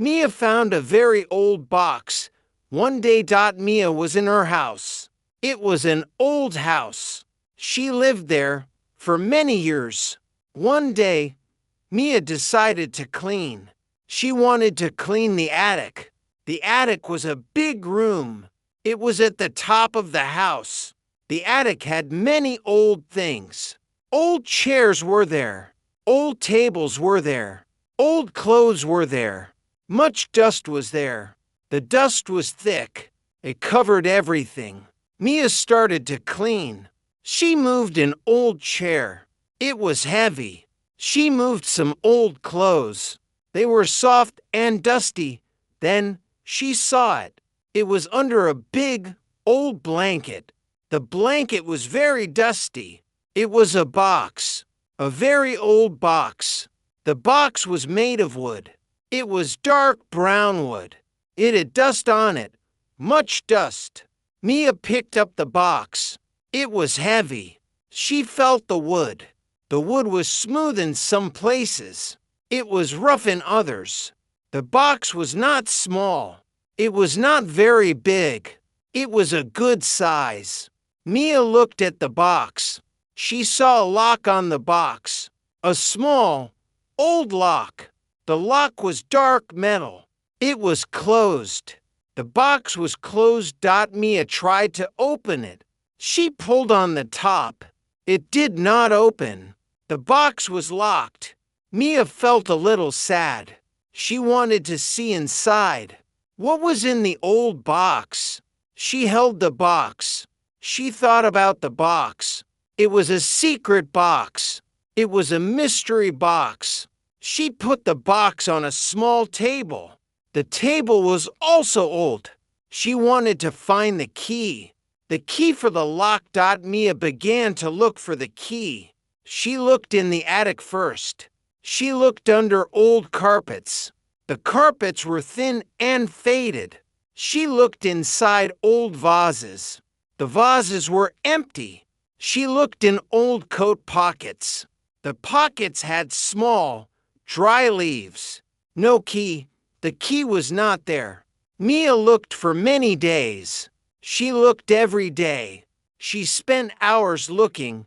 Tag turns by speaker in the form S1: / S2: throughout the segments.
S1: Mia found a very old box. One day. Mia was in her house. It was an old house. She lived there for many years. One day, Mia decided to clean. She wanted to clean the attic. The attic was a big room. It was at the top of the house. The attic had many old things. Old chairs were there. Old tables were there. Old clothes were there. Much dust was there. The dust was thick. It covered everything. Mia started to clean. She moved an old chair. It was heavy. She moved some old clothes. They were soft and dusty. Then she saw it. It was under a big, old blanket. The blanket was very dusty. It was a box. A very old box. The box was made of wood. It was dark brown wood. It had dust on it. Much dust. Mia picked up the box. It was heavy. She felt the wood. The wood was smooth in some places. It was rough in others. The box was not small. It was not very big. It was a good size. Mia looked at the box. She saw a lock on the box. A small, old lock. The lock was dark metal. It was closed. The box was closed. Mia tried to open it. She pulled on the top. It did not open. The box was locked. Mia felt a little sad. She wanted to see inside. What was in the old box? She held the box. She thought about the box. It was a secret box. It was a mystery box. She put the box on a small table. The table was also old. She wanted to find the key. The key for the lock. Mia began to look for the key. She looked in the attic first. She looked under old carpets. The carpets were thin and faded. She looked inside old vases. The vases were empty. She looked in old coat pockets. The pockets had small, dry leaves. No key. The key was not there. Mia looked for many days. She looked every day. She spent hours looking.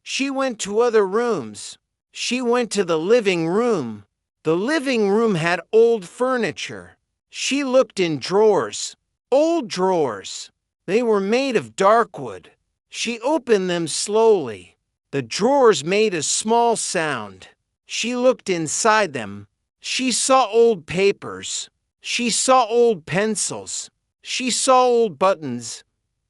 S1: She went to other rooms. She went to the living room. The living room had old furniture. She looked in drawers. Old drawers. They were made of dark wood. She opened them slowly. The drawers made a small sound. She looked inside them. She saw old papers. She saw old pencils. She saw old buttons.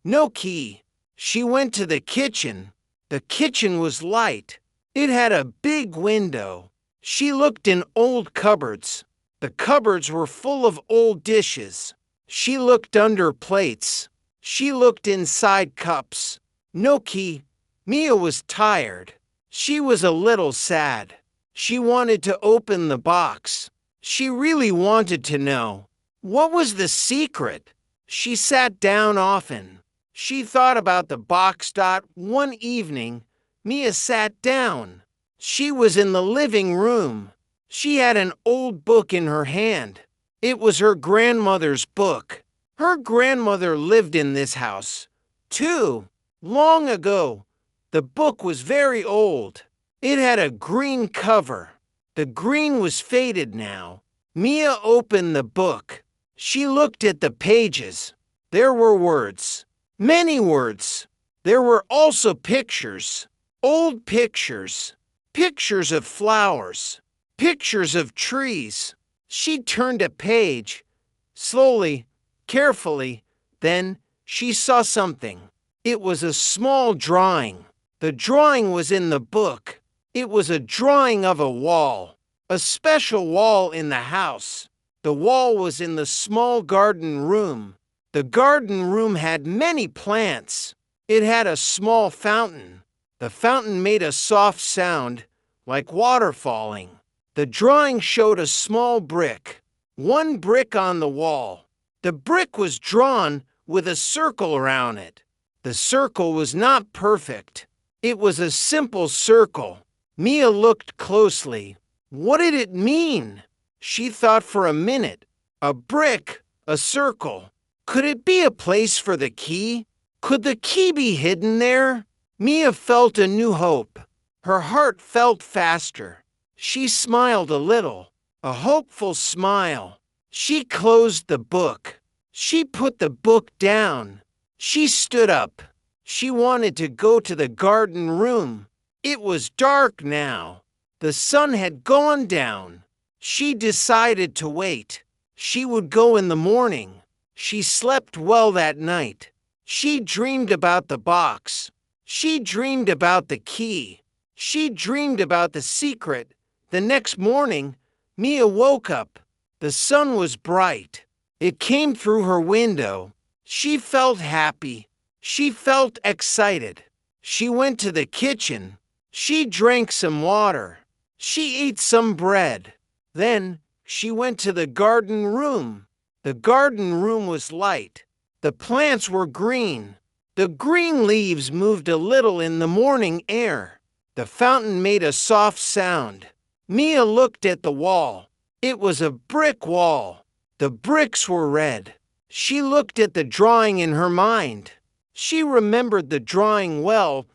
S1: No key. She went to the kitchen. The kitchen was light. It had a big window. She looked in old cupboards. The cupboards were full of old dishes. She looked under plates. She looked inside cups. No key. Mia was tired. She was a little sad. She wanted to open the box. She really wanted to know. What was the secret? She sat down often. She thought about the box. One evening, Mia sat down. She was in the living room. She had an old book in her hand. It was her grandmother's book. Her grandmother lived in this house, too. Long ago, the book was very old. It had a green cover. The green was faded now. Mia opened the book. She looked at the pages. There were words. Many words. There were also pictures. Old pictures. Pictures of flowers. Pictures of trees. She turned a page. Slowly, carefully. Then she saw something. It was a small drawing. The drawing was in the book. It was a drawing of a wall. A special wall in the house. The wall was in the small garden room. The garden room had many plants. It had a small fountain. The fountain made a soft sound, like water falling. The drawing showed a small brick. One brick on the wall. The brick was drawn with a circle around it. The circle was not perfect. It was a simple circle. Mia looked closely. What did it mean? She thought for a minute. A brick, a circle. Could it be a place for the key? Could the key be hidden there? Mia felt a new hope. Her heart felt faster. She smiled a little, a hopeful smile. She closed the book. She put the book down. She stood up. She wanted to go to the garden room. It was dark now. The sun had gone down. She decided to wait. She would go in the morning. She slept well that night. She dreamed about the box. She dreamed about the key. She dreamed about the secret. The next morning, Mia woke up. The sun was bright. It came through her window. She felt happy. She felt excited. She went to the kitchen. She drank some water. She ate some bread. Then she went to the garden room. The garden room was light. The plants were green. The green leaves moved a little in the morning air. The fountain made a soft sound. Mia looked at the wall. It was a brick wall. The bricks were red. She looked at the drawing in her mind. She remembered the drawing well.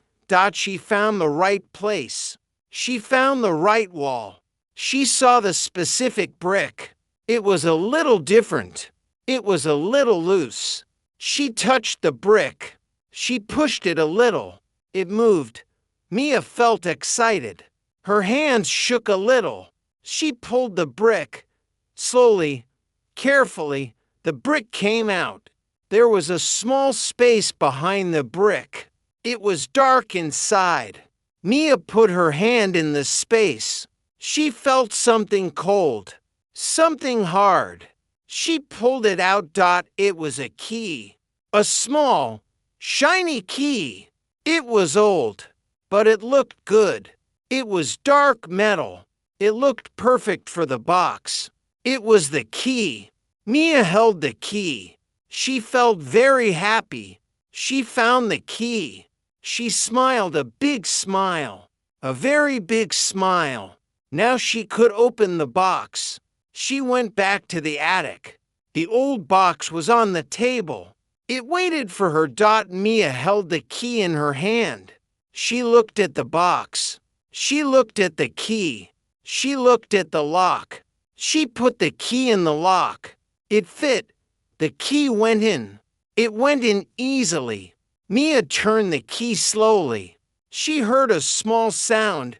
S1: She found the right place. She found the right wall. She saw the specific brick. It was a little different. It was a little loose. She touched the brick. She pushed it a little. It moved. Mia felt excited. Her hands shook a little. She pulled the brick. Slowly, carefully, the brick came out. There was a small space behind the brick. It was dark inside. Mia put her hand in the space. She felt something cold, something hard. She pulled it out. It was a key. A small, shiny key. It was old, but it looked good. It was dark metal. It looked perfect for the box. It was the key. Mia held the key. She felt very happy. She found the key. She smiled a big smile, a very big smile. Now she could open the box. She went back to the attic. The old box was on the table. It waited for her. Mia held the key in her hand. She looked at the box. She looked at the key. She looked at the lock. She put the key in the lock. It fit. The key went in. It went in easily. Mia turned the key slowly. She heard a small sound.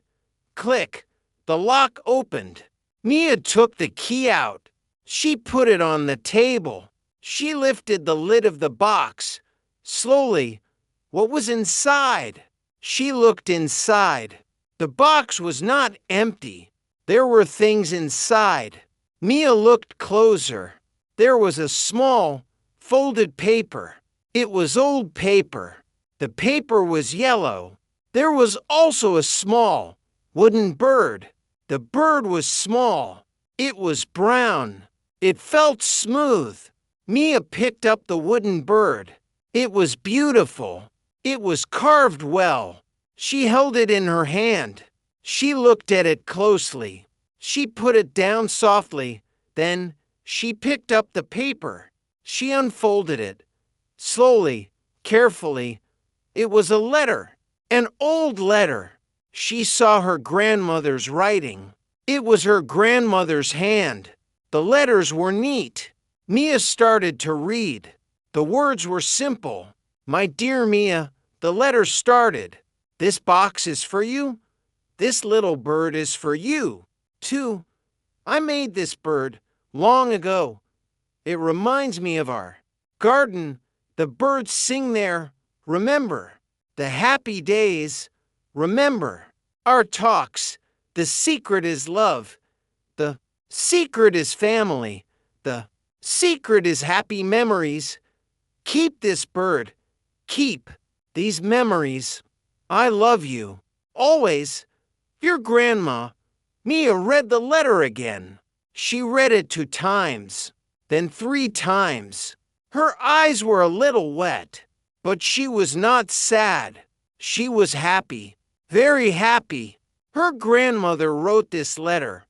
S1: Click. The lock opened. Mia took the key out. She put it on the table. She lifted the lid of the box. Slowly. What was inside? She looked inside. The box was not empty. There were things inside. Mia looked closer. There was a small, folded paper. It was old paper. The paper was yellow. There was also a small, wooden bird. The bird was small. It was brown. It felt smooth. Mia picked up the wooden bird. It was beautiful. It was carved well. She held it in her hand. She looked at it closely. She put it down softly. Then she picked up the paper. She unfolded it. Slowly, carefully. It was a letter. An old letter. She saw her grandmother's writing. It was her grandmother's hand. The letters were neat. Mia started to read. The words were simple. My dear Mia, the letter started. This box is for you. This little bird is for you, too. I made this bird long ago. It reminds me of our garden. The birds sing there. Remember the happy days. Remember our talks. The secret is love. The secret is family. The secret is happy memories. Keep this bird. Keep these memories. I love you. Always. Your grandma. Mia read the letter again. She read it 2 times, then 3 times. Her eyes were a little wet, but she was not sad. She was happy, very happy. Her grandmother wrote this letter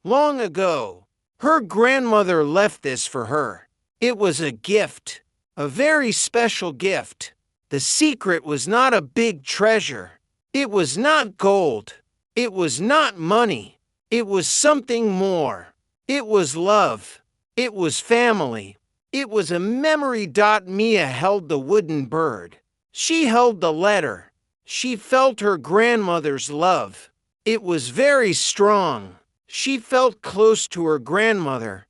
S1: long ago. Her grandmother left this for her. It was a gift, a very special gift. The secret was not a big treasure. It was not gold. It was not money. It was something more. It was love. It was family. It was a memory. Mia held the wooden bird. She held the letter. She felt her grandmother's love. It was very strong. She felt close to her grandmother.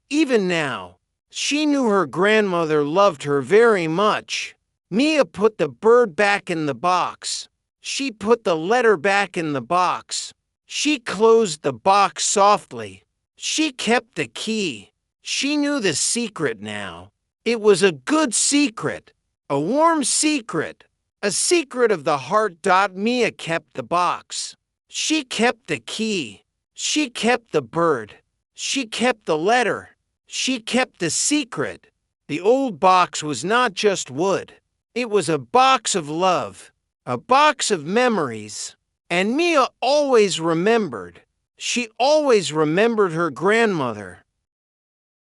S1: Even now, she knew her grandmother loved her very much. Mia put the bird back in the box. She put the letter back in the box. She closed the box softly. She kept the key. She knew the secret now. It was a good secret, a warm secret, a secret of the heart. Mia kept the box. She kept the key. She kept the bird. She kept the letter. She kept the secret. The old box was not just wood. It was a box of love, a box of memories. And Mia always remembered. She always remembered her grandmother.